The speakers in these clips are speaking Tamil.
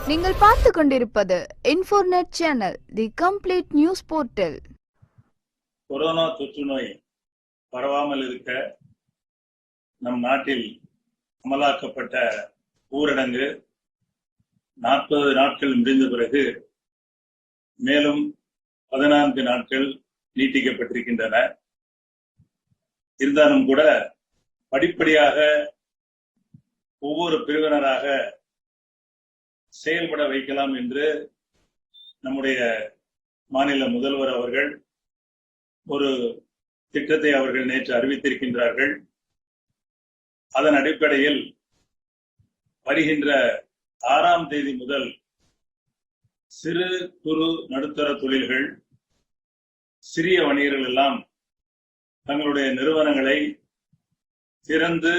நீங்கள் பார்த்து கொண்டிருப்பது Infonet channel, the complete news portal. Corona தொற்று நோய் பரவாமல் இருக்க நம் நாட்டில் அமலாக்கப்பட்ட ஊரடங்கு 40 நாட்கள் முடிந்த பிறகு மேலும் 14 நாட்கள் நீட்டிக்கப்பட்டிருக்கின்றன. இருந்தாலும் கூட படிப்படியாக ஒவ்வொரு பிரிவினராக செயல்பட வைக்கலாம் என்று நம்முடைய மாநில முதல்வர் அவர்கள் ஒரு திட்டத்தை அவர்கள் நேற்று அறிவித்திருக்கின்றார்கள். அதன் அடிப்படையில் வருகின்ற 6ஆம் தேதி முதல் சிறு குறு நடுத்தர தொழில்கள், சிறிய வணிகர்கள் எல்லாம் தங்களுடைய நிறுவனங்களை திறந்து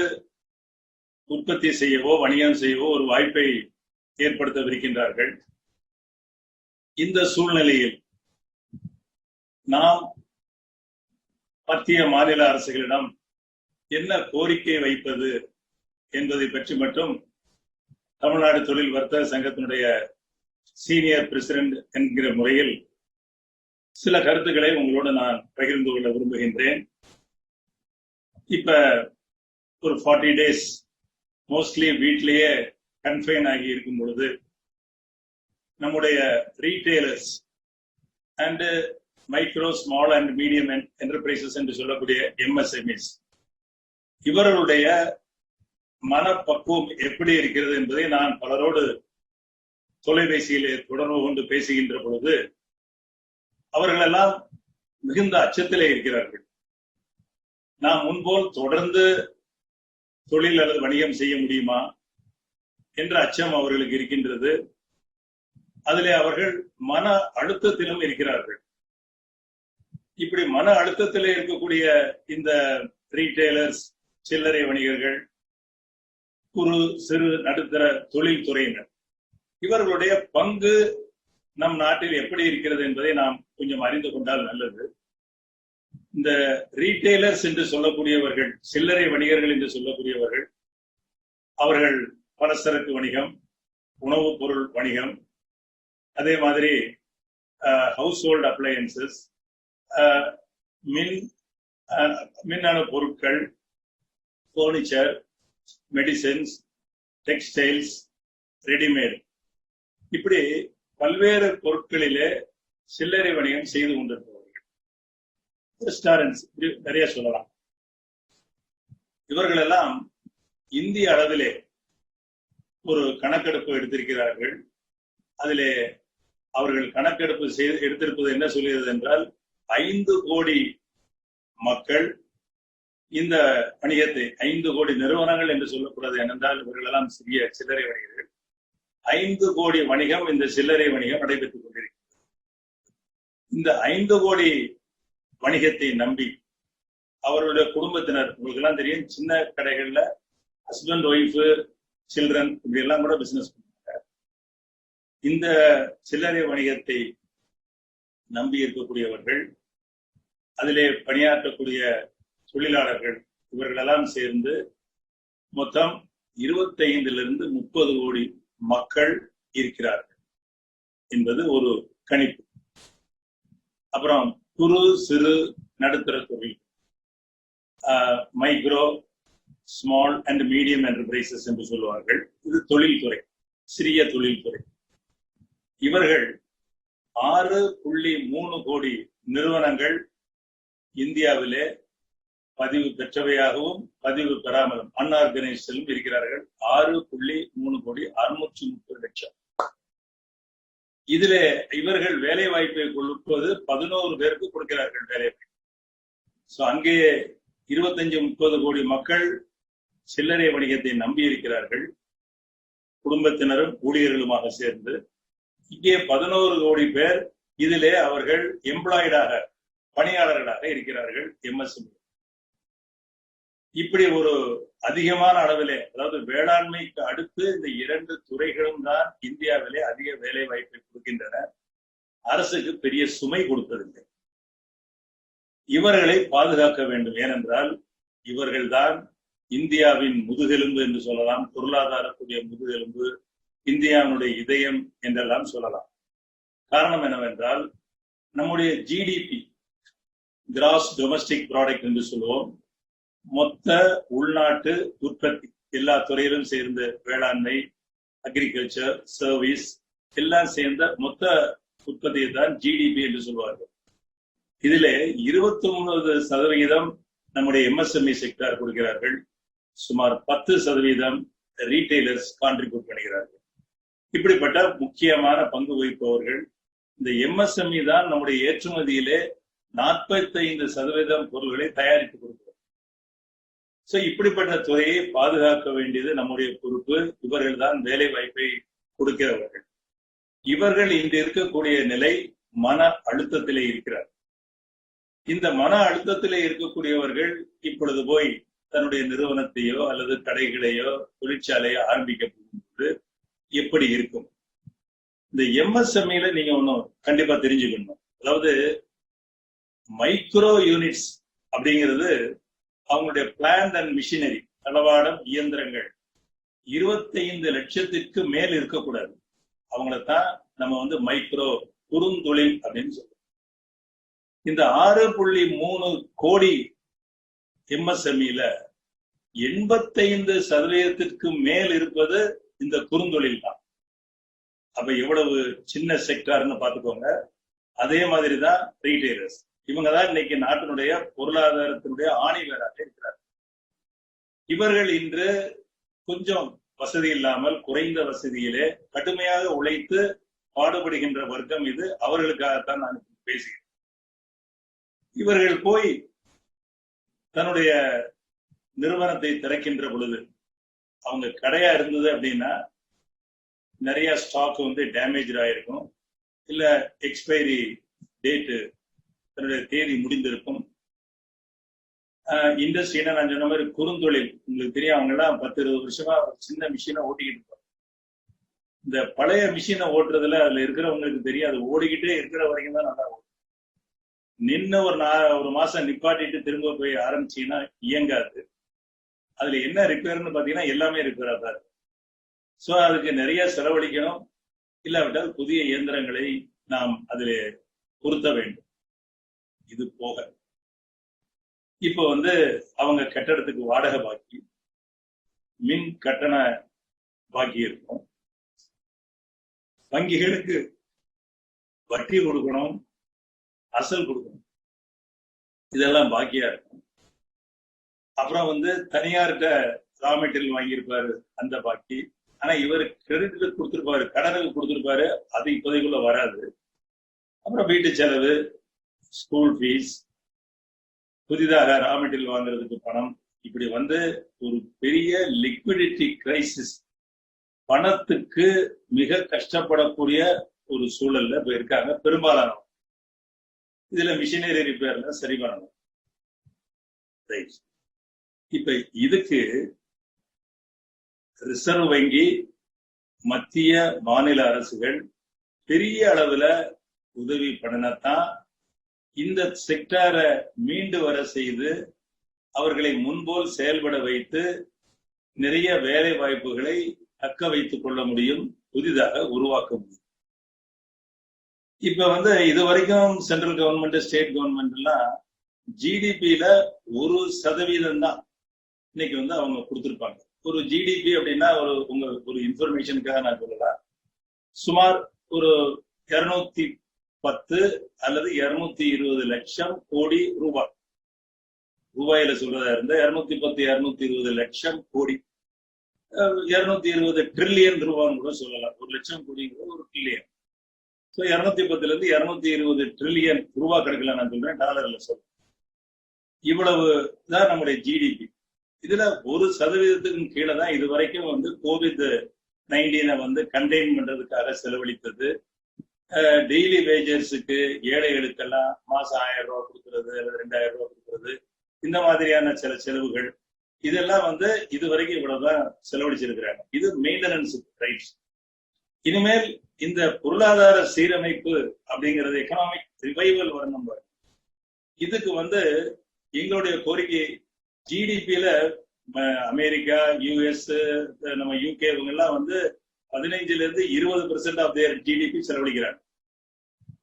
உற்பத்தி செய்யவோ வணிகம் செய்யவோ ஒரு வாய்ப்பை ஏற்படுத்தவிருக்கின்றார்கள். இந்த சூழ்நிலையில் நாம் மத்திய மாநில அரசுகளிடம் என்ன கோரிக்கை வைப்பது என்பதை பற்றி மட்டும் தமிழ்நாடு தொழில் வர்த்தக சங்கத்தினுடைய சீனியர் பிரசிடென்ட் என்கிற முறையில் சில கருத்துக்களை உங்களோடு நான் பகிர்ந்து கொள்ள விரும்புகின்றேன். இப்ப ஒரு 40 days மோஸ்ட்லி வீட்டிலேயே கன்ஃபைன் ஆகி இருக்கும் பொழுது நம்முடைய retailers and micro small and medium enterprises என்று சொல்லக்கூடிய MSMEs இவர்களுடைய மனப்பக்குவம் எப்படி இருக்கிறது என்பதை நான் பலரோடு தொலைபேசியிலே தொடர்பு கொண்டு பேசுகின்ற பொழுது அவர்களெல்லாம் மிகுந்த அச்சத்திலே இருக்கிறார்கள். நாம் முன்போல் தொடர்ந்து தொழில் அல்லது வணிகம் செய்ய முடியுமா என்ற அச்சம் அவர்களுக்கு இருக்கின்றது. அதிலே அவர்கள் மன அழுத்தத்திலும் இருக்கிறார்கள். இப்படி மன அழுத்தத்திலே இருக்கக்கூடிய இந்த ரீட்டைலர்ஸ், சில்லறை வணிகர்கள், குறு சிறு நடுத்தர தொழில் துறையினர் இவர்களுடைய பங்கு நம் நாட்டில் எப்படி இருக்கிறது என்பதை நாம் கொஞ்சம் அறிந்து கொண்டால் நல்லது. இந்த ரீட்டைலர்ஸ் என்று சொல்லக்கூடியவர்கள், சில்லறை வணிகர்கள் என்று சொல்லக்கூடியவர்கள், அவர்கள் பலசரக்கு வணிகம், உணவுப் பொருள் வணிகம், அதே மாதிரி ஹவுஸ் ஹோல்ட் அப்ளையன்சஸ், மின்னணு பொருட்கள், பர்னிச்சர், மெடிசின்ஸ், டெக்ஸ்டைல்ஸ், ரெடிமேட், இப்படி பல்வேறு பொருட்களிலே சில்லறை வணிகம் செய்து கொண்டிருப்பவர்கள், ரெஸ்டாரண்ட்ஸ், நிறைய சொல்லலாம். இவர்கள் எல்லாம் இந்திய அளவிலே ஒரு கணக்கெடுப்பு எடுத்திருக்கிறார்கள். அதிலே அவர்கள் கணக்கெடுப்பு எடுத்திருப்பது என்ன சொல்கிறது என்றால் 5 கோடி மக்கள் இந்த வணிகத்தை, 5 கோடி நிறுவனங்கள் என்று சொல்லக்கூடாது, ஏனென்றால் இவர்கள் எல்லாம் சிறிய சில்லறை வணிகர்கள். 5 கோடி வணிகம், இந்த சில்லறை வணிகம் நடைபெற்றுக் கொண்டிருக்கிறது. இந்த 5 கோடி வணிகத்தை நம்பி அவருடைய குடும்பத்தினர், உங்களுக்கு எல்லாம் தெரியும், சின்ன கடைகள்ல ஹஸ்பண்ட், ஒய்ஃப், சில்ட்ரன் இப்படி எல்லாம் கூட பிசினஸ் பண்ணுவாங்க. இந்த சில்லறை வணிகத்தை நம்பி இருக்கக்கூடியவர்கள், அதிலே பணியாற்றக்கூடிய தொழிலாளர்கள், இவர்களெல்லாம் சேர்ந்து மொத்தம் 25 to 30 கோடி மக்கள் இருக்கிறார்கள் என்பது ஒரு கணிப்பு. அப்புறம் குறு சிறு நடுத்தர தொழில், micro small and medium enterprises என்று சொல்லுவார்கள். இது தொழில்துறை, சிறிய தொழில்துறை. இவர்கள் 6.3 கோடி நிறுவனங்கள் இந்தியாவிலே பதிவு பெற்றவையாகவும் பதிவு பெறாமலும் அன்ஆர்கனைஸ்டும் இருக்கிறார்கள். 6.3 கோடி, 630 லட்சம். இதிலே இவர்கள் வேலை வாய்ப்பை கொடுப்பது 11 பேருக்கு கொடுக்கிறார்கள் வேலை வாய்ப்பு. அங்கே 25-30 கோடி மக்கள் சில்லறை வணிகத்தை நம்பி இருக்கிறார்கள், குடும்பத்தினரும் ஊழியர்களுமாக சேர்ந்து. இங்கே 11 கோடி பேர் இதிலே அவர்கள் எம்ப்ளாய்டாக, பணியாளர்களாக இருக்கிறார்கள், MSME. இப்படி ஒரு அதிகமான அளவிலே, அதாவது வேளாண்மைக்கு அடுத்து இந்த 2 துறைகளும் தான் இந்தியாவிலே அதிக வேலை வாய்ப்பை கொடுக்கின்றன. அரசுக்கு பெரிய சுமை கொடுப்பதில்லை. இவர்களை பாதுகாக்க வேண்டும். ஏனென்றால் இவர்கள்தான் இந்தியாவின் முதுகெலும்பு என்று சொல்லலாம், பொருளாதாரத்துடைய முதுகெலும்பு, இந்தியாவுடைய இதயம் என்றெல்லாம் சொல்லலாம். காரணம் என்னவென்றால், நம்முடைய ஜிடிபி, கிராஸ் டொமஸ்டிக் ப்ராடக்ட் என்று சொல்லுவோம், மொத்த உள்நாட்டு உற்பத்தி, எல்லா துறையிலும் சேர்ந்த வேளாண்மை, அக்ரிகல்ச்சர், சர்வீஸ் எல்லாம் சேர்ந்த மொத்த உற்பத்தியை தான் ஜிடிபி என்று சொல்வார்கள். இதிலே 29% நம்முடைய எம்எஸ்எம்இ செக்டார் கொடுக்கிறார்கள். சுமார் 10% ரீட்டைலர்ஸ் கான்ட்ரிபியூட் பண்ணுகிறார்கள். இப்படிப்பட்ட முக்கியமான பங்கு வகிப்பவர்கள். இந்த எம்எஸ்எம்இ தான் நம்முடைய ஏற்றுமதியிலே 45% பொருள்களை தயாரித்து கொடுக்கிறார். சோ இப்படிப்பட்ட துறையை பாதுகாக்க வேண்டியது நம்முடைய பொறுப்பு. இவர்கள் தான் வேலை வாய்ப்பை கொடுக்கிறவர்கள். இவர்கள் இன்று இருக்கக்கூடிய நிலை மன அழுத்தத்திலே இருக்கிறார். இந்த மன அழுத்தத்திலே இருக்கக்கூடியவர்கள் இப்பொழுது போய் தன்னுடைய நிறுவனத்தையோ அல்லது கடைகளையோ தொழிற்சாலையோ ஆரம்பிக்க போகும்போது எப்படி இருக்கும்? இந்த எம்எஸ்எம்இல நீங்க ஒன்னும் கண்டிப்பா தெரிஞ்சுக்கணும். அதாவது மைக்ரோ யூனிட்ஸ் அப்படிங்கிறது அவங்களுடைய பிளான்ட் அண்ட் மிஷினரி, தளவாடம், இயந்திரங்கள் 25 லட்சத்திற்கு மேல் இருக்கக்கூடாது. அவங்களத்தான் நம்ம மைக்ரோ, குறுந்தொழில் அப்படின்னு சொல்றோம். இந்த 6.3 கோடி எம்எஸ்எம்இல 85% மேல் இருப்பது இந்த குறுந்தொழில் தான். அப்ப எவ்வளவு சின்ன செக்டார்னு பாத்துக்கோங்க. அதே மாதிரிதான் ரீட்டைலர்ஸ். இவங்கதான் இன்னைக்கு நாட்டினுடைய பொருளாதாரத்தினுடைய ஆணிவேராக இருக்கிறார். இவர்கள் இன்று கொஞ்சம் வசதி இல்லாமல் குறைந்த வசதியிலே கடுமையாக உழைத்து பாடுபடுகின்ற வர்க்கம் இது. அவர்களுக்காகத்தான் நான் பேசுகிறேன். இவர்கள் போய் தன்னுடைய நிறுவனத்தை திறக்கின்ற பொழுது, அவங்க கடையா இருந்தது அப்படின்னா நிறைய ஸ்டாக் டேமேஜ் ஆயிருக்கும், இல்ல எக்ஸ்பைரி டேட்டு தன்னுடைய தேதி முடிந்திருக்கும். இண்டஸ்ட்ரினா நான் சொன்ன மாதிரி குறுந்தொழில், உங்களுக்கு தெரியும், அவங்க எல்லாம் 10-20 வருஷமா சின்ன மிஷினை ஓட்டிக்கிட்டு இருப்பாங்க. இந்த பழைய மிஷினை ஓட்டுறதுல அதுல இருக்கிறவங்களுக்கு தெரியும், அது ஓடிக்கிட்டே இருக்கிற வரைக்கும் தான் நல்லா ஓடும். நின்று ஒரு மாசம் நிப்பாட்டிட்டு திரும்ப போய் ஆரம்பிச்சீங்கன்னா இயங்காது. அதுல என்ன ரிப்பேர்னு பாத்தீங்கன்னா எல்லாமே ரிப்பேரா தான் இருக்கும். சோ அதுக்கு நிறைய செலவழிக்கணும். இல்லாவிட்டால் புதிய இயந்திரங்களை நாம் அதில் பொருத்த வேண்டும். இது போக இப்போ அவங்க கட்டடத்துக்கு வாடகை பாக்கி, மின் கட்டண பாக்கி இருக்கும், வங்கிகளுக்கு வட்டி கொடுக்கணும், அசல் கொடுக்கணும், இதெல்லாம் பாக்கியா இருக்கும். அப்புறம் தனியார்கிட்ட ரா மெட்டீரியல் வாங்கியிருப்பாரு, அந்த பாக்கி. ஆனா இவர் கிரெடிட்ல கொடுத்திருப்பாரு, கடனுக்கு கொடுத்திருப்பாரு, அது இப்போதைக்குள்ள வராது. அப்புறம் வீட்டு செலவு, ஸ்கூல் ஃபீஸ், புதிதாக ரா மெட்டீரியல் வாங்குறதுக்கு பணம், இப்படி ஒரு பெரிய லிக்விடிட்டி கிரைசிஸ், பணத்துக்கு மிக கஷ்டப்படக்கூடிய ஒரு சூழல்ல இப்ப இருக்காங்க பெரும்பாலானவங்க. இதுல மிஷினரி ரிப்பேர்ல சரி பண்ணணும். இப்ப இதுக்கு ரிசர்வ் வங்கி, மத்திய மாநில அரசுகள் பெரிய அளவுல உதவி பண்ணினத்தான் இந்த செக்டாரை மீண்டு வர செய்து அவர்களை முன்போல் செயல்பட வைத்து நிறைய வேலை வாய்ப்புகளை தக்க வைத்துக் கொள்ள முடியும், புதிதாக உருவாக்க முடியும். இப்ப இது வரைக்கும் சென்ட்ரல் கவர்மெண்ட், ஸ்டேட் கவர்மெண்ட் எல்லாம் ஜிடிபியில 1% தான் இன்னைக்கு அவங்க கொடுத்திருப்பாங்க. ஒரு ஜிடிபி அப்படின்னா ஒரு இன்ஃபர்மேஷனுக்காக நான் சொல்லலாம், சுமார் ஒரு 210 அல்லது 220 லட்சம் கோடி ரூபாய், ரூபாயில சொல்றதா இருந்தா 210-220 லட்சம் கோடி, 220 ட்ரில்லியன் ரூபான்னு கூட சொல்லலாம். 1 லட்சம் கோடிங்கிறது 1 ட்ரில்லியன். 210 இருந்து 220 ட்ரில்லியன் ரூபாய் கணக்குல நான் சொல்றேன், டாலர்ல சொல்றேன். இவ்வளவு தான் நம்முடைய ஜிடிபி. இதுல 1% கீழே தான் இது வரைக்கும் கோவிட்-19 கண்டெயின் பண்றதுக்காக செலவழித்தது. டெய்லி வேஜர்ஸுக்கு, ஏழைகளுக்கெல்லாம் மாசம் 1000 ரூபாய் கொடுக்கறது அல்லது 2000 ரூபாய் கொடுக்கறது, இந்த மாதிரியான சில செலவுகள், இதெல்லாம் இது வரைக்கும் இவ்வளவுதான் செலவழிச்சிருக்கிறாங்க. இது மெயின்டெனன்ஸ் ரைட்ஸ். இனிமேல் இந்த பொருளாதார சீரமைப்பு அப்படிங்கிறது, எக்கனாமிக் ரிவைவல் வரணும். இதுக்கு எங்களுடைய கோரிக்கை, ஜிடிபியில அமெரிக்கா, யுஎஸ், நம்ம யூகே இவங்க எல்லாம் 15% ஆஃப் தேர் ஜிடிபி செலவழிக்கிறாங்க.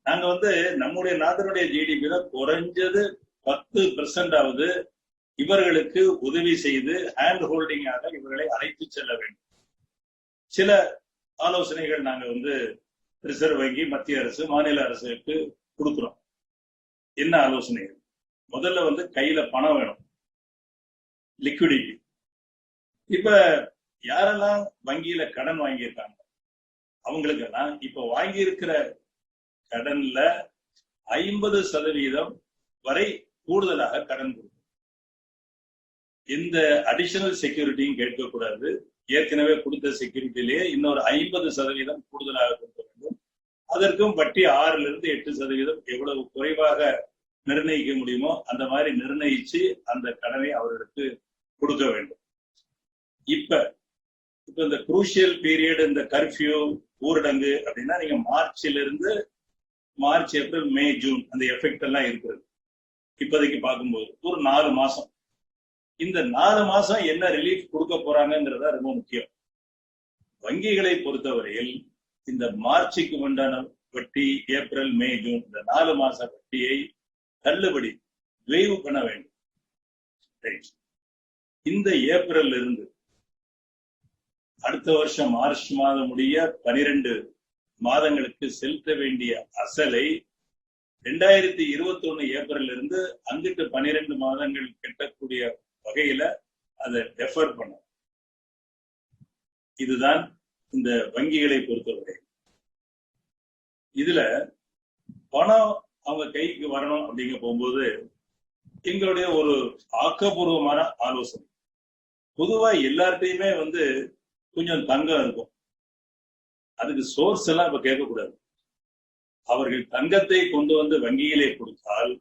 நாங்க நம்முடைய நாட்டினுடைய ஜிடிபியில குறைஞ்சது 10% இவர்களுக்கு உதவி செய்து ஹேண்ட் ஹோல்டிங்காக இவர்களை அழைத்து செல்ல வேண்டும். சில ஆலோசனைகள் நாங்க ரிசர்வ் வங்கி, மத்திய அரசு, மாநில அரசுக்கு கொடுக்கிறோம். என்ன ஆலோசனைகள்? முதல்ல கையில பணம் வேணும், லிக்விடிட்டி. இப்ப யாரெல்லாம் வங்கியில கடன் வாங்கியிருக்காங்க அவங்களுக்கெல்லாம் இப்ப வாங்கி இருக்கிற கடன்ல 50% வரை கூடுதலாக கடன் கொடுக்கும். எந்த அடிஷனல் செக்யூரிட்டியும் கேட்கக்கூடாது. ஏற்கனவே கொடுத்த செக்யூரிட்டிலேயே இன்னொரு 50% கூடுதலாக கொடுக்க வேண்டும். அதற்கும் வட்டி 6% 8% எவ்வளவு குறைவாக நிர்ணயிக்க முடியுமோ அந்த மாதிரி நிர்ணயிச்சு அந்த கடனை அவர்களுக்கு கொடுக்க வேண்டும். இப்ப இந்த குரூஷியல் பீரியட், இந்த கர்ஃபியூ, ஊரடங்கு அப்படின்னா நீங்க மார்ச், ஏப்ரல், மே, ஜூன் அந்த எஃபெக்ட் எல்லாம் இருக்கிறது. இப்போதைக்கு பார்க்கும்போது ஒரு 4 மாசம். இந்த 4 மாசம் என்ன ரிலீஃப் கொடுக்க போறாங்கிறதா ரொம்ப முக்கியம். வங்கிகளை பொறுத்தவரையில் இந்த மார்ச்சுக்கு உண்டான வட்டி, ஏப்ரல், மே, ஜூன் இந்த 4 மாச வட்டியை தள்ளுபடி வேவ் பண்ண வேண்டும். இந்த ஏப்ரல் இருந்து அடுத்த வருஷம் மார்ச் மாதம் முடிய 12 மாதங்களுக்கு செலுத்த வேண்டிய அசலை 2021 ஏப்ரல் இருந்து அங்கிட்டு 12 மாதங்கள் கட்டக்கூடிய வகையில அதை டெஃபர் பண்ண. இதுதான் இந்த வங்கிகளை பொறுத்தவரை. இதுல பணம் அவங்க கைக்கு வரணும் அப்படிங்க போகும்போது எங்களுடைய ஒரு ஆக்கப்பூர்வமான ஆலோசனை. பொதுவா எல்லார்ட்டையுமே கொஞ்சம் தங்கம் இருக்கும். அதுக்கு சோர்ஸ் எல்லாம் இப்ப கேட்கக்கூடாது. அவர்கள் தங்கத்தை கொண்டு வங்கியிலே கொடுத்தால்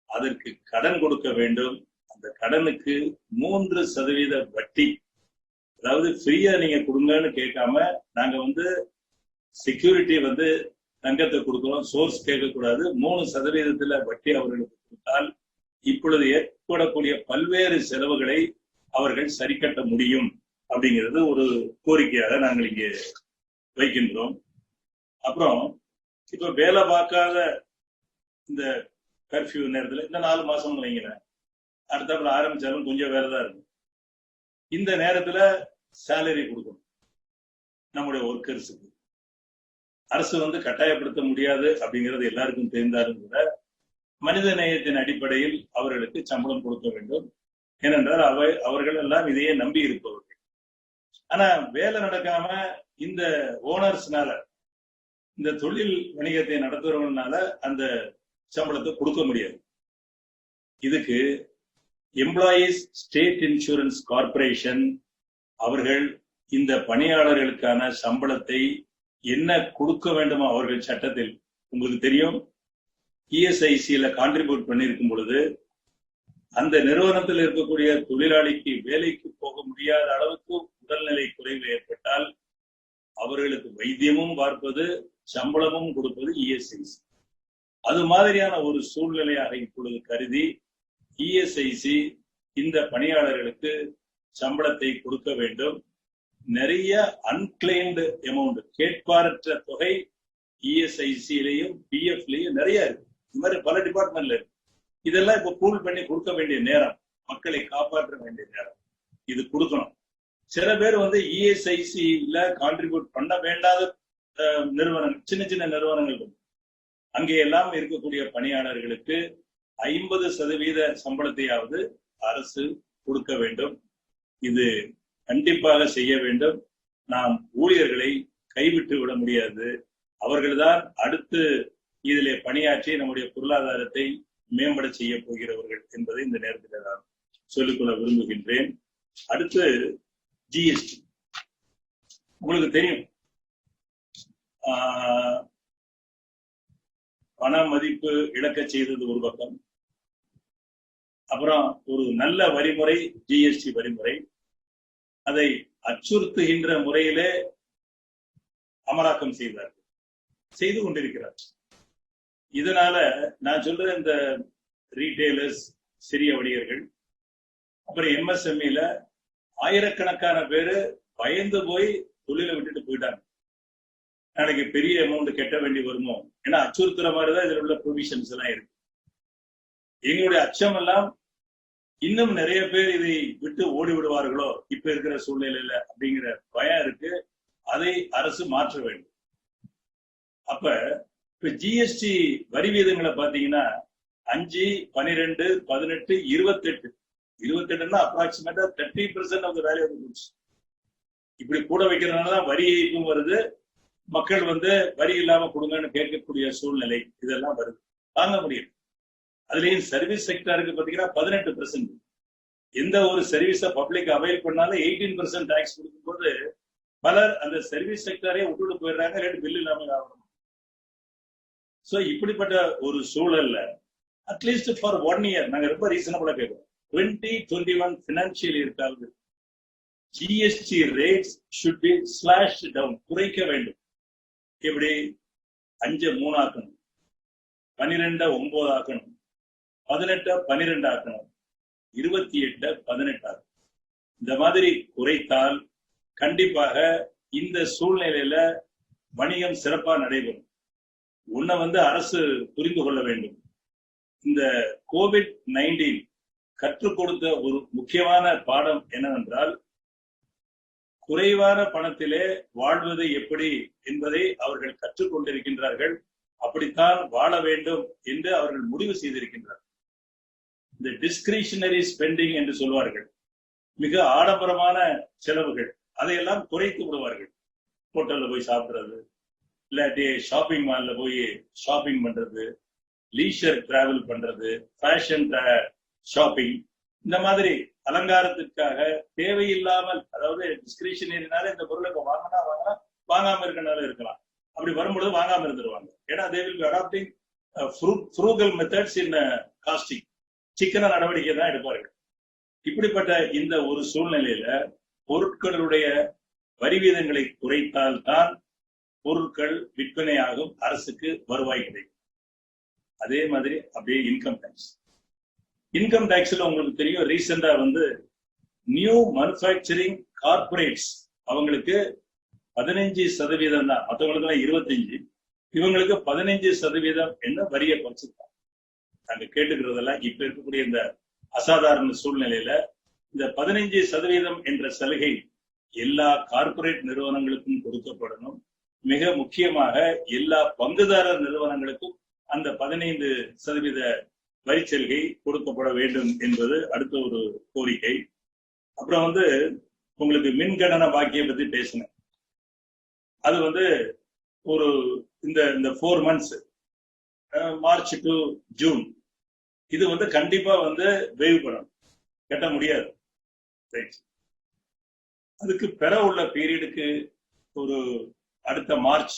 அதற்கு கடன் கொடுக்க வேண்டும். அந்த கடனுக்கு 3% வட்டி, அதாவது ஃப்ரீயா நீங்க கொடுங்கன்னு கேட்காம நாங்க செக்யூரிட்டி தங்கத்தை கொடுக்கிறோம், சோர்ஸ் கேட்கக்கூடாது. 3% வட்டி அவர்களுக்கு கொடுத்தால் இப்பொழுது ஏற்படக்கூடிய பல்வேறு செலவுகளை அவர்கள் சரி கட்ட முடியும் அப்படிங்கிறது ஒரு கோரிக்கையாக நாங்கள் இங்கே வைக்கின்றோம். அப்புறம் இப்ப வேலை பார்க்காத இந்த கர்ஃபியூ நேரத்துல இந்த 4 மாசம் வைங்களேன், அடுத்தாப்புல ஆரம்பிச்சாலும் கொஞ்சம் வேலை தான் இருக்கும். இந்த நேரத்துல சேலரி கொடுக்கணும் நம்முடைய ஒர்க்கர்ஸுக்கு. அரசு கட்டாயப்படுத்த முடியாது அப்படிங்கிறது எல்லாருக்கும் தெரிந்தாலும் கூட மனித நேயத்தின் அடிப்படையில் அவர்களுக்கு சம்பளம் கொடுக்க வேண்டும். ஏனென்றால் அவர்கள் எல்லாம் இதையே நம்பி இருப்பவர்கள். ஆனா வேலை நடக்காம இந்த ஓனர்ஸ்னால, இந்த தொழில் வணிகத்தை நடத்துறவங்கனால அந்த சம்பளத்தை கொடுக்க முடியாது. இதுக்கு எம்ப்ளாயீஸ் ஸ்டேட் இன்சூரன்ஸ் கார்பரேஷன் அவர்கள் இந்த பணியாளர்களுக்கான சம்பளத்தை என்ன கொடுக்க வேண்டுமோ அவர்கள் சட்டத்தில் உங்களுக்கு தெரியும், இஎஸ்ஐசியில கான்ட்ரிபியூட் பண்ணியிருக்கும் பொழுது அந்த நிறுவனத்தில் இருக்கக்கூடிய தொழிலாளிக்கு வேலைக்கு போக முடியாத அளவுக்கு உடல்நிலை குறைவு ஏற்பட்டால் அவர்களுக்கு வைத்தியமும் பார்ப்பது, சம்பளமும் கொடுப்பது இஎஸ்ஐசி. அது மாதிரியான ஒரு சூழ்நிலையாக இப்பொழுது கருதி இஎஸ்ஐசி இந்த பணியாளர்களுக்கு சம்பளத்தை கொடுக்க வேண்டும். நிறைய அன்கிளைம்டு அமௌண்ட், கேட்பாரற்ற தொகை இஎஸ்ஐசியிலையும் பிஎஃப்லயும் நிறைய இருக்கு. இந்த மாதிரி பல டிபார்ட்மெண்ட்ல இருக்கு. இதெல்லாம் இப்ப பூல் பண்ணி கொடுக்க வேண்டிய நேரம், மக்களை காப்பாற்ற வேண்டிய நேரம். இது கொடுக்கணும். சில பேர் இஎஸ்ஐசியில கான்ட்ரிபியூட் பண்ண வேண்டாத நிறுவனங்கள், சின்ன சின்ன நிறுவனங்கள் இருக்கு. அங்கே எல்லாம் இருக்கக்கூடிய பணியாளர்களுக்கு 50% சம்பளத்தையாவது அரசு கொடுக்க வேண்டும். இது கண்டிப்பாக செய்ய வேண்டும். நாம் ஊழியர்களை கைவிட்டு விட முடியாது. அவர்கள்தான் அடுத்து இதிலே பணியாற்றி நம்முடைய பொருளாதாரத்தை மேம்பட செய்ய போகிறவர்கள் என்பதை இந்த நேரத்தில் நான் சொல்லிக்கொள்ள விரும்புகின்றேன். அடுத்து ஜிஎஸ்டி. உங்களுக்கு தெரியும், பண மதிப்பு இழக்க செய்தது ஒரு பக்கம். அப்புறம் ஒரு நல்ல வரிமுறை ஜிஎஸ்டி வரிமுறை, அதை அச்சுறுத்துகின்ற முறையிலே அமலாக்கம் செய்து கொண்டிருக்கிறார். இதனால நான் சொல்ற இந்த ரீட்டைலர்ஸ், சிறிய வணிகர்கள், அப்புறம் எம்எஸ்எம்இல ஆயிரக்கணக்கான பேரு பயந்து போய் தொழிலை விட்டுட்டு போயிட்டாங்க. நாளைக்கு பெரிய அமௌண்ட் கட்ட வேண்டி வருமோ, ஏன்னா அச்சுறுத்துற மாதிரிதான் இதுல உள்ள ப்ரொவிஷன்ஸ் எல்லாம் இருக்கு. எங்களுடைய அச்சம் எல்லாம் இன்னும் நிறைய பேர் இதை விட்டு ஓடி விடுவார்களோ இப்ப இருக்கிற சூழ்நிலையில அப்படிங்கிற பயம் இருக்கு. அதை அரசு மாற்ற வேண்டும். அப்ப இப்ப ஜிஎஸ்டி வரி வீதங்களை பாத்தீங்கன்னா 5, 12, 18, 28. 28ன்னா அப்ராக்சிமேட்டா 30% of the value of the goods. இப்படி கூட வைக்கிறதுனாலதான் வரி ஏய்ப்பும் வருது. மக்கள் வரி இல்லாம கொடுங்கன்னு கேட்கக்கூடிய சூழ்நிலை இதெல்லாம் வருது. தாங்க முடியும். அதுலயும் சர்வீஸ் செக்டருக்கு பாத்தீங்கன்னா 18%. எந்த ஒரு சர்வீஸ பப்ளிக் அவைல் பண்ணாலும் 18% டாக்ஸ் கொடுக்கும்போது பலர் அந்த சர்வீஸ் செக்டரே விட்டுட்டு போயிடுறாங்க. இல்லாட்டி பில் இல்லாம ஆகணும். சோ இப்படிப்பட்ட ஒரு சூழல்ல அட்லீஸ்ட் ஃபார் 1 இயர் நாங்க ரொம்ப ரீசனபிளா கேட்கிறோம். 2021 பினான்சியல் இயர்க்காவது GST rates should be slashed down, குறைக்க வேண்டும். எப்படி 5 3 ஆக்கணும், 12 9 ஆக்கணும், 18 12 ஆக்கணும், 28 18 ஆக்கணும். இந்த மாதிரி குறைத்தால் கண்டிப்பாக இந்த சூழ்நிலையில வணிகம் சிறப்பா நடைபெறும். உன்னை அரசு புரிந்து கொள்ள வேண்டும். இந்த COVID-19 கற்றுக் கொடுத்த ஒரு முக்கியமான பாடம் என்னவென்றால், குறைவான பணத்திலே வாழ்வது எப்படி என்பதை அவர்கள் கற்றுக்கொண்டிருக்கின்றார்கள். அப்படித்தான் வாழ வேண்டும் என்று அவர்கள் முடிவு செய்திருக்கின்றார்கள். இந்த டிஸ்கிரிஷனரி ஸ்பெண்டிங் என்று சொல்வார்கள், மிக ஆடம்பரமான செலவுகள், அதையெல்லாம் குறைத்து விடுவார்கள். ஹோட்டல்ல போய் சாப்பிடுறது, இல்லாட்டி ஷாப்பிங் மால்ல போய் ஷாப்பிங் பண்றது, லீஷர் டிராவல் பண்றது, ஃபேஷன் ஷாப்பிங், இந்த மாதிரி அலங்காரத்திற்காக தேவையில்லாமல், அதாவது டிஸ்கிரிஷனரினால இந்த பொருளை இப்ப வாங்கினா வாங்கலாம், வாங்காம இருக்கனால இருக்கலாம். அப்படி வரும்பொழுது வாங்காம இருந்துருவாங்க. ஏன்னா they will be adopting frugal methods in costing. சிக்கன நடவடிக்கை தான் எடுப்பார்கள். இப்படிப்பட்ட இந்த ஒரு சூழ்நிலையில பொருட்களுடைய வரி வீதங்களை குறைத்தால் தான் பொருட்கள் விற்பனையாகும், அரசுக்கு வருவாய் கிடைக்கும். அதே மாதிரி அப்படியே இன்கம் டாக்ஸ்ல உங்களுக்கு தெரியும், ரீசெண்டா நியூ மேனுஃபேக்சரிங் கார்பரேட்ஸ் அவங்களுக்கு 15% தான், மற்றவங்களுக்கு 25%, இவங்களுக்கு 15% என்ன வரியை குறைச்சிருக்காங்க. நாங்க கேட்டுக்கிறதெல்லாம் இப்ப இருக்கக்கூடிய இந்த அசாதாரண சூழ்நிலையில இந்த 15% என்ற சலுகை எல்லா கார்பரேட் நிறுவனங்களுக்கும் கொடுக்கப்படணும். மிக முக்கியமாக எல்லா பங்குதாரர் நிறுவனங்களுக்கும் அந்த 15% வரி சலுகை கொடுக்கப்பட வேண்டும் என்பது அடுத்த ஒரு கோரிக்கை. அப்புறம் உங்களுக்கு மின்கட்டண பாக்கியை பத்தி பேசினேன். அது ஒரு இந்த 4 months மார்ச் டு ஜூன் இது கண்டிப்பா வேவ் பண்ணணும், கட்ட முடியாது. அதுக்கு பெற உள்ள பீரியடுக்கு ஒரு அடுத்த மார்ச்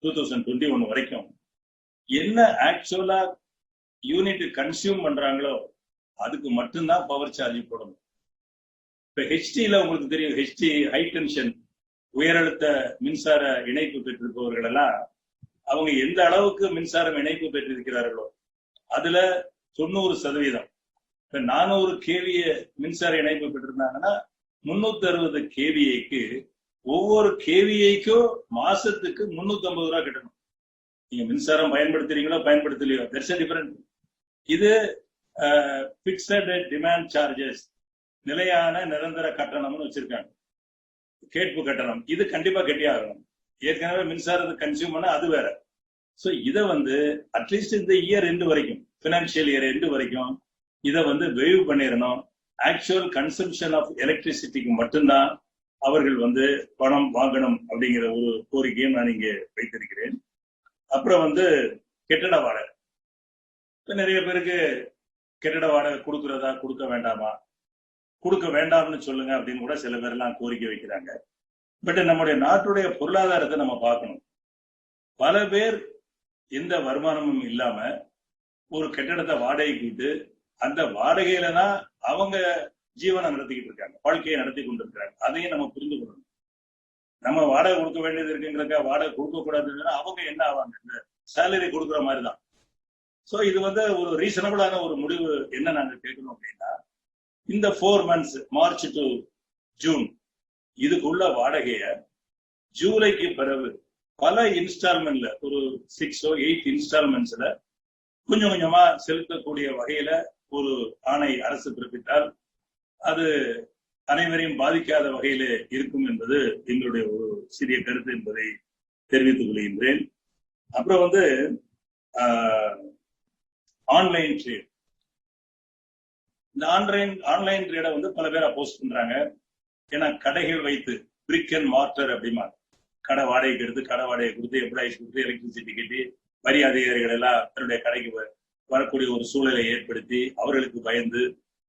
2021 வரைக்கும் என்ன ஆக்சுவலா யூனிட் கன்சியூம் பண்றாங்களோ அதுக்கு மட்டும்தான் பவர் சார்ஜ் போடணும். இப்ப ஹெச்டில உங்களுக்கு தெரியும், ஹெச்டி ஹை டென்ஷன் உயரழுத்த மின்சார இணைப்பு பெற்றிருப்பவர்கள் எல்லாம் அவங்க எந்த அளவுக்கு மின்சாரம் இணைப்பு பெற்றிருக்கிறார்களோ அதுல 90%. இப்ப 400 kVA மின்சார இணைப்பு பெற்றிருந்தாங்கன்னா 360 kVAக்கு ஒவ்வொரு KVAக்கும் மாசத்துக்கு 350 ரூபாய் கட்டணும். நீங்க மின்சாரம் பயன்படுத்துறீங்களோ பயன்படுத்தலையோ, there's a difference. இது பிக்சட் டிமாண்ட் சார்ஜஸ், நிலையான நிரந்தர கட்டணம்னு வச்சிருக்காங்க, கேட்பு கட்டணம். இது கண்டிப்பா கட்டி ஆகணும். ஏற்கனவே மின்சாரத்தை கன்சியூம் பண்ண அது வேற. சோ இதை அட்லீஸ்ட் இந்த இயர் எண்டு வரைக்கும், பினான்சியல் இயர் எண்டு வரைக்கும் இதை வேவ் பண்ணிடணும். ஆக்சுவல் கன்சம்ஷன் ஆஃப் எலக்ட்ரிசிட்டிக்கு மட்டும்தான் அவர்கள் பணம் வாங்கணும் அப்படிங்கிற ஒரு கோரிக்கையும் நான் இங்கே வைத்திருக்கிறேன். அப்புறம் கெட்டட வாடகை. இப்ப நிறைய பேருக்கு கெட்டட வாடகை கொடுக்கறதா கொடுக்க வேண்டாமா, கொடுக்க வேண்டாம்னு சொல்லுங்க அப்படின்னு கூட சில பேர் எல்லாம் கோரிக்கை வைக்கிறாங்க. பட் நம்முடைய நாட்டுடைய பொருளாதாரத்தை நம்ம பார்க்கணும். பல பேர் எந்த வருமானமும் இல்லாம ஒரு கட்டடத்தை வாடகைக்கு விட்டு அந்த வாடகையில தான் அவங்க ஜீவனம் நடத்திக்கிட்டு இருக்காங்க, வாழ்க்கையை நடத்தி கொண்டு இருக்கிறாங்க. அதையும் நம்ம புரிந்து கொள்ளணும். நம்ம வாடகை கொடுக்க வேண்டியது இருக்குங்கிறக்கா வாடகை கொடுக்க கூடாதுன்னா அவங்க என்ன ஆவாங்க, இந்த சேலரி கொடுக்குற மாதிரிதான். சோ இது ஒரு ரீசனபிளான ஒரு முடிவு. என்ன நாங்க கேட்கணும் அப்படின்னா, இந்த 4 months மார்ச் டு ஜூன் இதுக்குள்ள வாடகைய ஜூலைக்கு பிறகு பல இன்ஸ்டால்மெண்ட்ல ஒரு 6 or 8 இன்ஸ்டால்மெண்ட்ஸ்ல கொஞ்சம் கொஞ்சமா செலுத்தக்கூடிய வகையில ஒரு ஆணை அரசு பிறப்பித்தால் அது அனைவரையும் பாதிக்காத வகையில இருக்கும் என்பது எங்களுடைய ஒரு சிறிய கருத்து என்பதை தெரிவித்துக் கொள்கின்றேன். அப்புறம் ஆன்லைன் ட்ரேட், இந்த ஆன்லைன் ட்ரேடை பல பேர் அப்போஸ் பண்றாங்க. ஏன்னா கடைகள் வைத்து பிரிக் அண்ட் மார்டர் அப்படிமா கடை வாடகைக்கு எடுத்து கடை வாடகை கொடுத்து எம்ப்ளாயிஸ் கொடுத்து எலக்ட்ரிசிட்டி கட்டி வரி அதிகாரிகள் எல்லாம் தன்னுடைய கடைக்கு வரக்கூடிய ஒரு சூழலை ஏற்படுத்தி அவர்களுக்கு பயந்து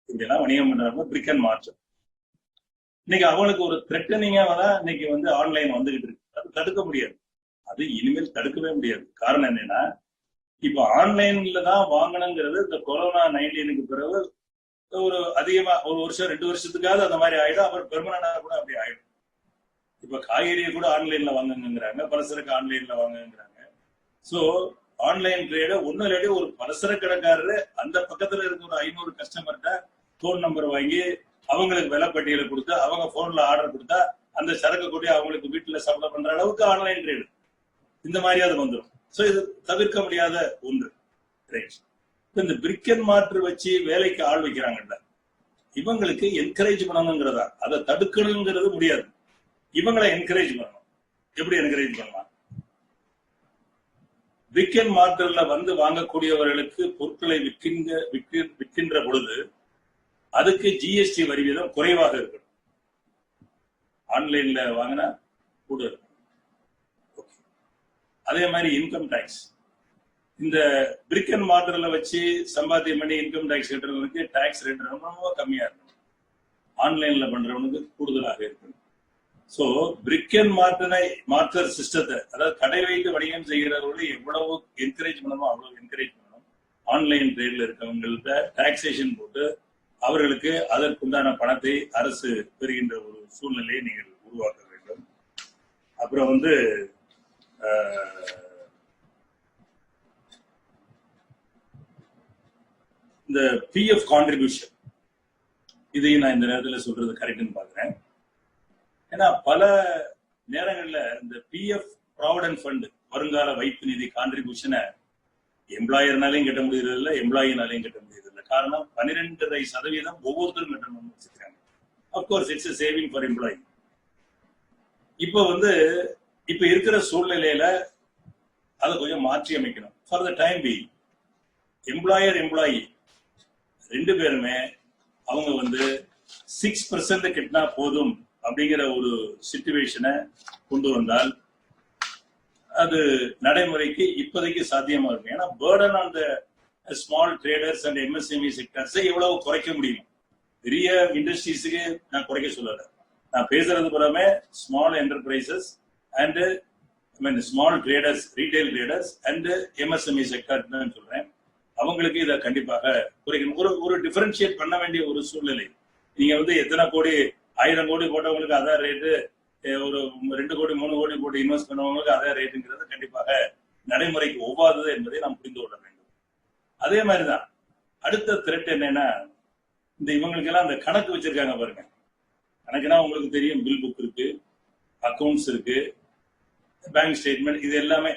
இப்படியெல்லாம் வணிகம் பண்றாங்க பிரிக் அண்ட் மார்டர். இன்னைக்கு அவங்களுக்கு ஒரு த்ரெட்டனிங்கா தான் இன்னைக்கு ஆன்லைன் வந்துகிட்டு இருக்கு. அது தடுக்க முடியாது, அது இனிமேல் தடுக்கவே முடியாது. காரணம் என்னன்னா, இப்ப ஆன்லைன்ல தான் வாங்கணுங்கிறது இந்த கொரோனா 19 பிறகு ஒரு அதிகமா ஒரு வருஷம் 2 வருஷத்துக்காவது அந்த மாதிரி ஆயிடும். அப்புறம் பெர்மனண்டா கூட அப்படி ஆயிடும். இப்ப காய்கறியை கூட ஆன்லைன்ல வாங்குங்கிறாங்க, பலசரக்கு ஆன்லைன்ல வாங்குங்கிறாங்க. சோ ஆன்லைன் ட்ரேட ஒன்னும் இல்லாட்டி ஒரு பலசரக்கு கடைக்காரரு அந்த பக்கத்துல இருக்க ஒரு 500 கஸ்டமர்கிட்ட போன் நம்பர் வாங்கி அவங்களுக்கு விலை பட்டியலை கொடுத்து அவங்க போன்ல ஆர்டர் கொடுத்தா அந்த சரக்கு கூட்டி அவங்களுக்கு வீட்டுல சப்ளை பண்ற அளவுக்கு ஆன்லைன் ட்ரேடு இந்த மாதிரியாவது வந்துடும். சோ இது தவிர்க்க முடியாத ஒன்று. இந்த பிரிக் அண்ட் மார்டர் வச்சு வேலைக்கு ஆள் வைக்கிறாங்கல்ல, இவங்களுக்கு என்கரேஜ் பண்ணணுங்கிறதா, அதை தடுக்கணுங்கிறது முடியாது. இவங்களை என்கரேஜ் பண்ணணும். எப்படி என்கரேஜ் பண்ணலாம்? பிரிக் அண்ட் மார்டர்ல வாங்கக்கூடியவர்களுக்கு பொருட்களை விற்கின்ற பொழுது அதுக்கு ஜிஎஸ்டி வரி வீதம் குறைவாக இருக்கணும். ஆன்லைன்ல வாங்கினா கூட இருக்கும். அதே மாதிரி இன்கம் டாக்ஸ், இந்த பிரிக் அண்ட் மார்டர்ல வச்சு சம்பாத்தியம் பண்ணி இன்கம் டாக்ஸ் கட்டுறவனுக்கு டாக்ஸ் ரேட் ரொம்ப கம்மியா இருக்கும். ஆன்லைன்ல பண்றவனுக்கு கூடுதலாக இருக்கணும். சோ பிரிக் அண்ட் மார்டர் சிஸ்டத்தை, அதாவது கடை வைத்து வணிகம் செய்கிறவர்களை எவ்வளவு என்கரேஜ் பண்ணணுமோ அவ்வளவு என்கரேஜ் பண்ணணும். ஆன்லைன் ட்ரேட்ல இருக்கவங்கள்ட்ட டாக்ஸேஷன் போட்டு அவர்களுக்கு அதற்குண்டான பணத்தை அரசு பெறுகின்ற ஒரு சூழ்நிலையை நீங்கள் உருவாக்க வேண்டும். அப்புறம் இந்த பிஎஃப் கான்ட்ரிபியூஷன், இதையும் நான் இந்த நேரத்தில் சொல்றது கரெக்ட்னு பாக்குறேன். ஏன்னா பல நேரங்கள்ல இந்த பிஎஃப் ப்ராவிடன்ட் ஃபண்ட் வருங்கால வைப்பு நிதி கான்ட்ரிபியூஷனை எம்ப்ளாயர்னாலையும் கட்ட முடியறது இல்லை, எம்ப்ளாயினாலையும் கட்ட முடியறது இல்லை. காரணம் 12.5% ஒவ்வொருத்தரும் கட்டணும்னு வச்சிருக்காங்க. Of course it's a saving for employee. இப்ப இருக்கிற சூழ்நிலையில அதை கொஞ்சம் மாற்றி அமைக்கணும். ஃபார் த டைம் பி எம்ப்ளாயி 2 பேருமே அவங்க 6% கட்டினா போதும் அப்படிங்கிற ஒரு சிச்சுவேஷனை கொண்டு வந்தால் அது நடைமுறைக்கு இப்போதைக்கு சாத்தியமா இருக்கும். ஏன்னா burden on the small traders and MSME செக்டர்ஸை எவ்வளவு குறைக்க முடியும்? பெரிய இண்டஸ்ட்ரீஸுக்கு நான் குறைக்க சொல்லல. நான் பேசுறது புறமே small enterprises and small traders, retail traders and MSME sector சொல்றேன். அவங்களுக்கு இதை கண்டிப்பாக குறைக்கணும். ஒரு டிஃபரன்ஷியேட் பண்ண வேண்டிய ஒரு சூழ்நிலை. நீங்க எத்தனை கோடி, 1000 கோடி போட்டவங்களுக்கு அதான் ரேட்டு, ஒரு 2 கோடி 3 கோடி போட்டு இன்வெஸ்ட் பண்ணவங்களுக்கு அதே ரேட்டுங்கிறது கண்டிப்பாக நடைமுறைக்கு ஒவ்வாதது என்பதை நாம் புரிந்து கொள்ள வேண்டும். அதே மாதிரிதான் அடுத்த த்ரெட் என்னன்னா, இந்த இவங்களுக்கு எல்லாம் இந்த கணக்கு வச்சிருக்காங்க பாருங்க. கணக்குனா உங்களுக்கு தெரியும், பில் புக் இருக்கு, அக்கௌண்ட்ஸ் இருக்கு, பேங்க் ஸ்டேட்மெண்ட், இது எல்லாமே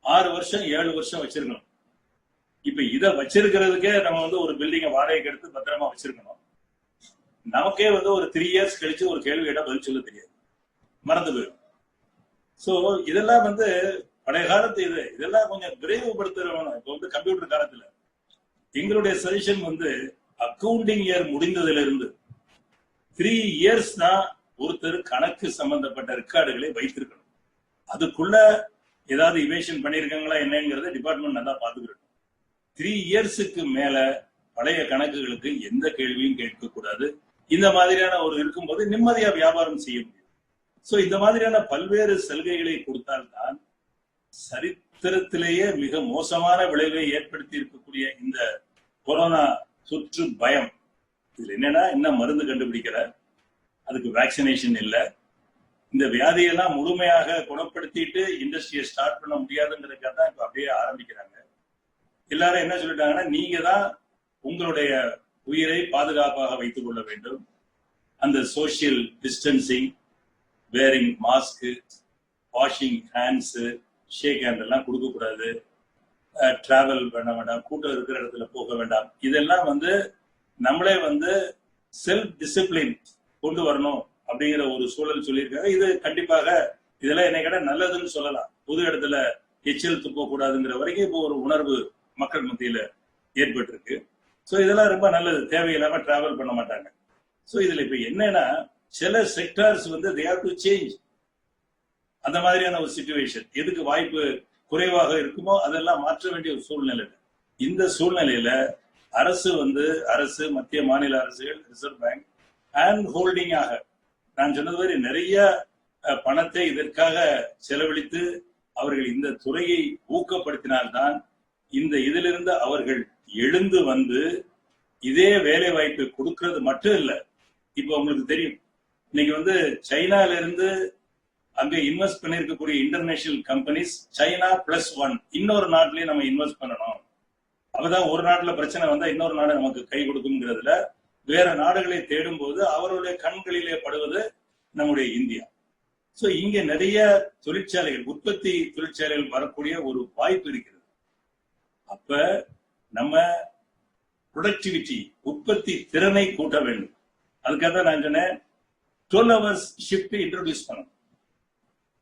6 வருஷம் 7 வருஷம் வச்சிருக்கணும். இப்ப இதை வச்சிருக்கிறதுக்கே நம்ம ஒரு பில்டிங்கை வாடகைக்கு எடுத்து பத்திரமா வச்சிருக்கணும். நமக்கே ஒரு 3 இயர்ஸ் கழிச்சு ஒரு கேள்வி கேட்டா பதில் சொல்ல தெரியாது, மறந்து போயிடும். சோ இதெல்லாம் பழைய காலத்து இதெல்லாம் கொஞ்சம் விரைவுபடுத்துறவங்க. இப்ப கம்ப்யூட்டர் காலத்துல எங்களுடைய சஜஷன் அக்கவுண்டிங் இயர் முடிந்ததுல இருந்து 3 இயர்ஸ் தான் ஒருத்தர் கணக்கு சம்பந்தப்பட்ட ரெக்கார்டுகளை வைத்திருக்கணும். அதுக்குள்ள ஏதாவது இவேஷன் பண்ணிருக்காங்களா என்னங்கிறத டிபார்ட்மெண்ட் நல்லா பாத்துக்கிட்டு 3 இயர்ஸுக்கு மேல பழைய கணக்குகளுக்கு எந்த கேள்வியும் கேட்கக்கூடாது. இந்த மாதிரியான ஒரு இருக்கும்போது நிம்மதியா வியாபாரம் செய்ய முடியும். சோ இந்த மாதிரியான பல்வேறு சலுகைகளை கொடுத்தால்தான் சரித்திரத்திலேயே மிக மோசமான விளைவை ஏற்படுத்தி இருக்கக்கூடிய இந்த கொரோனா தொற்று பயம், இதுல என்னன்னா இன்னும் மருந்து கண்டுபிடிக்கல, அதுக்கு வேக்சினேஷன் இல்ல, இந்த வியாதியெல்லாம் முழுமையாக குணப்படுத்திட்டு இண்டஸ்ட்ரியை ஸ்டார்ட் பண்ண முடியாதுங்கிறதுக்காக தான் இப்ப அப்படியே ஆரம்பிக்கிறாங்க. எல்லாரும் என்ன சொல்லிட்டாங்கன்னா, நீங்க தான் உங்களுடைய உயிரை பாதுகாப்பாக வைத்துக் கொள்ள வேண்டும், அந்த social distancing, wearing mask, washing hands, shake hand எல்லாம் கொடுக்கக்கூடாது, டிராவல் பண்ண வேண்டாம், கூட்டம் இருக்கிற இடத்துல போக வேண்டாம். இதெல்லாம் நம்மளே செல்ஃப் டிசிப்ளின் கொண்டு வரணும் அப்படிங்கிற ஒரு சூழல் சொல்லியிருக்காங்க. இது கண்டிப்பாக இதெல்லாம் என்னை கேட்ட நல்லதுன்னு சொல்லலாம். பொது இடத்துல எச்சில் துப்ப கூடாதுங்கிற வரைக்கும் இப்போ ஒரு உணர்வு மக்கள் மத்தியில ஏற்பட்டிருக்கு. ஸோ இதெல்லாம் ரொம்ப நல்லது. தேவையில்லாம டிராவல் பண்ண மாட்டாங்க. ஸோ இதுல இப்ப என்னன்னா, சில sectors they have to change. அந்த மாதிரியான ஒரு சிச்சுவேஷன், எதுக்கு வாய்ப்பு குறைவாக இருக்குமோ அதெல்லாம் மாற்ற வேண்டிய ஒரு சூழ்நிலை. இந்த சூழ்நிலையில அரசு மத்திய மாநில அரசுகள், ரிசர்வ் பேங்க் ஹேண்ட் ஹோல்டிங்காக நான் சொன்னது மாதிரி நிறைய பணத்தை இதற்காக செலவழித்து அவர்கள் இந்த துறையை ஊக்கப்படுத்தினால்தான் இதிலிருந்து அவர்கள் எழுந்து இதே வேலை வாய்ப்பை கொடுக்கிறது மட்டும் இல்ல. இப்ப உங்களுக்கு தெரியும், இன்னைக்கு சைனால இருந்து அங்க இன்வெஸ்ட் பண்ணிருக்கக்கூடிய இன்டர்நேஷனல் கம்பெனிஸ் சைனா +1 இன்னொரு நாட்டிலேயே நம்ம இன்வெஸ்ட் பண்ணணும். அப்பதான் ஒரு நாட்டுல பிரச்சனை வந்தா இன்னொரு நாடு நமக்கு கை கொடுக்குங்கிறதுல வேற நாடுகளை தேடும் போது அவருடைய கண்களிலே படுவது நம்முடைய இந்தியா. சோ இங்க நிறைய தொழிற்சாலைகள், உற்பத்தி தொழிற்சாலைகள் வரக்கூடிய ஒரு வாய்ப்பு இருக்கிறது. அப்ப நம்ம ப்ரொடக்டிவிட்டி, உற்பத்தி திறனை கூட்ட வேண்டும். அதுக்காக தான் நான் சொன்னேன் 12 hours ஷிஃப்ட் இன்ட்ரோடியூஸ் பண்ணணும்.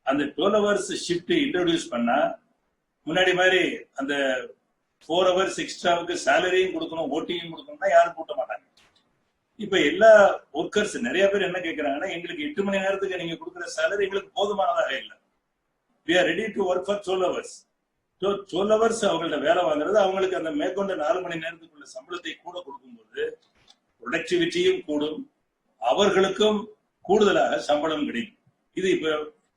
அந்த 12 hours ஷிஃப்ட் இன்ட்ரோடியூஸ் பண்ணா முன்னாடி மாதிரி அந்த 4 hours எக்ஸ்ட்ராவுக்கு சேலரியும் கொடுக்கணும், ஓட்டியும் கொடுக்கணும்னா யாரும் கூட்ட மாட்டாங்க. இப்ப எல்லா ஒர்க்கர்ஸ் நிறைய பேர் என்ன கேட்கறாங்கன்னா, எங்களுக்கு 8 மணி நேரத்துக்கு நீங்க கொடுக்குற சேலரி எங்களுக்கு போதுமானதாக இல்லை. we are ready to work for 12 hours. 12 hours அவங்கள்ட்ட வேலை வாங்குறது, அவங்களுக்கு அந்த மேற்கொண்ட 4 மணி நேரத்துக்குள்ள சம்பளத்தை கூட கொடுக்கும்போது ப்ரொடக்டிவிட்டியும் கூடும், அவர்களுக்கும் கூடுதலாக சம்பளம் கிடைக்கும். இது இப்ப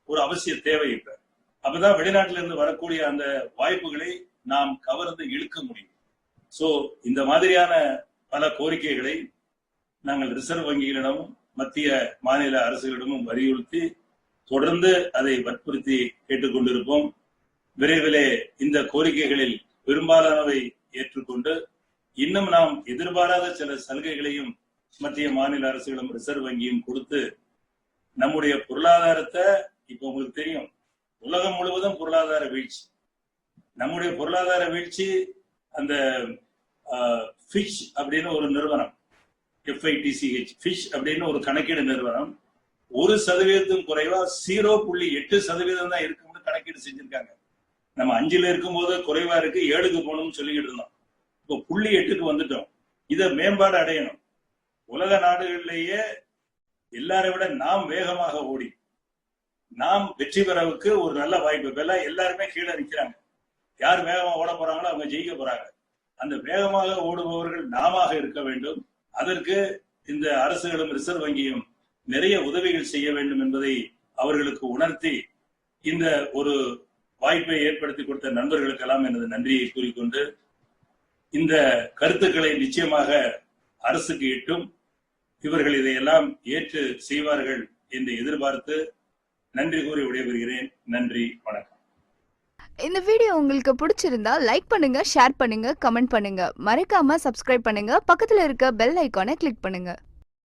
ஒரு அவசிய தேவை. அப்பதான் வெளிநாட்டில இருந்து வரக்கூடிய அந்த வாய்ப்புகளை நாம் கவர்ந்து இழுக்க முடியும். சோ இந்த மாதிரியான பல கோரிக்கைகளை நாங்கள் ரிசர்வ் வங்கிகளிடமும் மத்திய மாநில அரசுகளிடமும் வலியுறுத்தி தொடர்ந்து அதை வற்புறுத்தி கேட்டுக்கொண்டிருப்போம். விரைவிலே இந்த கோரிக்கைகளில் பெரும்பாலானவை ஏற்றுக்கொண்டு இன்னும் நாம் எதிர்பாராத சில சலுகைகளையும் மத்திய மாநில அரசுகளும் ரிசர்வ் வங்கியும் கொடுத்து நம்முடைய பொருளாதாரத்தை, இப்ப உங்களுக்கு தெரியும் உலகம் முழுவதும் பொருளாதார வீழ்ச்சி. நம்முடைய பொருளாதார வீழ்ச்சி அந்த ஃபிஷ் அப்படின்னு ஒரு நிறுவனம், FITCH ஃபிஷ் அப்படின்னு ஒரு கணக்கீடு நிறுவனம் 1% குறைவா 0.8% தான் இருக்கும்னு கணக்கீடு செஞ்சிருக்காங்க. நம்ம 5ல இருக்கும்போது குறைவா இருக்கு, 7க்கு போகணும்னு சொல்லிக்கிட்டு இருந்தோம். இப்போ 0.8க்கு வந்துட்டோம். இதை மேம்பாடு அடையணும். உலக நாடுகளிலேயே எல்லாரை விட நாம் வேகமாக ஓடி நாம் வெற்றி பெறவுக்கு ஒரு நல்ல வாய்ப்பு. இப்ப எல்லாருமே கீழே நிற்கிறாங்க. யார் வேகமா ஓட போறாங்களோ அவங்க ஜெயிக்க போறாங்க. அந்த வேகமாக ஓடுபவர்கள் நாம இருக்க வேண்டும். அதற்கு இந்த அரசுகளும் ரிசர்வ் வங்கியும் நிறைய உதவிகள் செய்ய வேண்டும் என்பதை அவர்களுக்கு உணர்த்தி இந்த ஒரு வாய்ப்பை ஏற்படுத்தி கொடுத்த நண்பர்களுக்கெல்லாம் எனது நன்றியை கூறிக்கொண்டு, இந்த கருத்துக்களை நிச்சயமாக அரசுக்கு எட்டும், இவர்கள் இதையெல்லாம் ஏற்று செய்வார்கள் என்று எதிர்பார்த்து நன்றி கூறி விடைபெறுகிறேன். நன்றி, வணக்கம். இந்த வீடியோ உங்களுக்கு பிடிச்சிருந்தா லைக் பண்ணுங்க, ஷேர் பண்ணுங்க, கமெண்ட் பண்ணுங்க. மறக்காம சப்ஸ்கிரைப் பண்ணுங்க. பக்கத்துல இருக்க பெல் ஐகானை கிளிக் பண்ணுங்க.